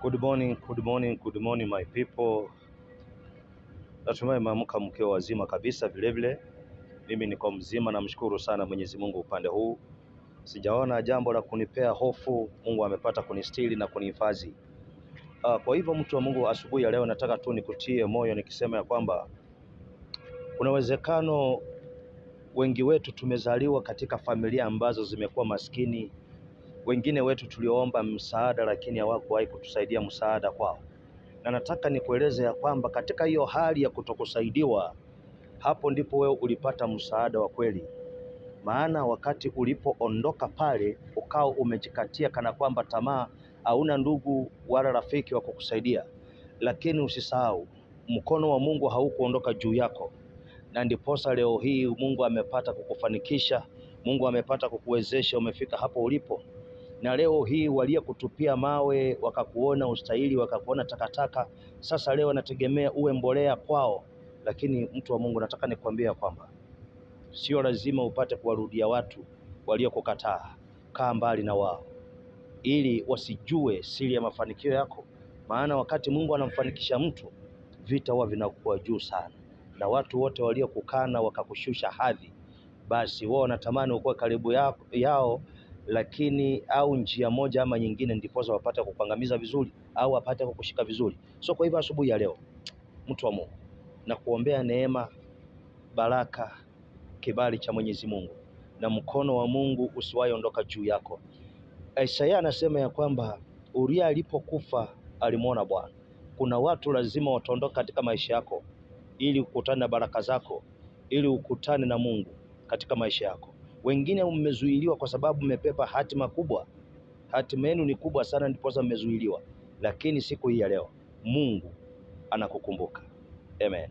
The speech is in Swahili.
Good morning, my people. Natumai mmeamka mkiwa wazima kabisa. Vilevile mimi niko mzima, namshukuru sana Mwenyezi Mungu. Upande huu sijaona jambo la kunipea hofu. Mungu amepata kunistiri na kunihifadhi. Kwa hivyo mtu wa Mungu, asubuhi ya leo nataka tu nikutie moyo nikisema ya kwamba kuna uwezekano wengi wetu tumezaliwa katika familia ambazo zimekuwa maskini. Wengine wetu tuliomba msaada lakini hawakuwahi kutusaidia msaada kwao. Na nataka nikueleze ya kwamba katika hiyo hali ya kutokusaidiwa, hapo ndipo wewe ulipata msaada wa kweli. Maana wakati ulipoondoka pale ukao umejikatia kana kwamba tamaa, hauna ndugu wala rafiki wa kukusaidia, lakini usisahau mkono wa Mungu haukuondoka juu yako, na ndiposa leo hii Mungu amepata kukufanikisha. Mungu amepata kukuwezesha, umefika hapo ulipo. Na leo hii waliyekutupia mawe wakakuona ustahili, wakakuona takataka, sasa leo nategemea uwe mbolea kwao. Lakini mtu wa Mungu, nataka nikwambia kwamba sio lazima upate kuwarudia watu waliokukataa. Kaa mbali na wao ili wasijue siri ya mafanikio yako. Maana wakati Mungu anamfanikisha mtu, vita huwa vinakuwa juu sana, na watu wote waliokukana wakakushusha hadhi, basi wao wanatamani ukuwe karibu yao, lakini au njia moja ama nyingine ndiposa wapate kukuangamiza vizuri au wapate kukushika vizuri. So kwa hivyo asubuhi ya leo, mtu wa Mungu, na kuombea neema, baraka, kibali cha Mwenyezi Mungu na mkono wa Mungu usiwahi ondoka juu yako. Isaya anasema ya kwamba Uria alipokufa alimuona Bwana. Kuna watu lazima wataondoka katika maisha yako ili ukutane na baraka zako, ili ukutane na Mungu katika maisha yako. Wengine mmezuiliwa kwa sababu mmepepa hatima kubwa. Hatima yenu ni kubwa sana, ndiposa mmezuiliwa. Lakini siku hii ya leo Mungu anakukumbuka. Amen.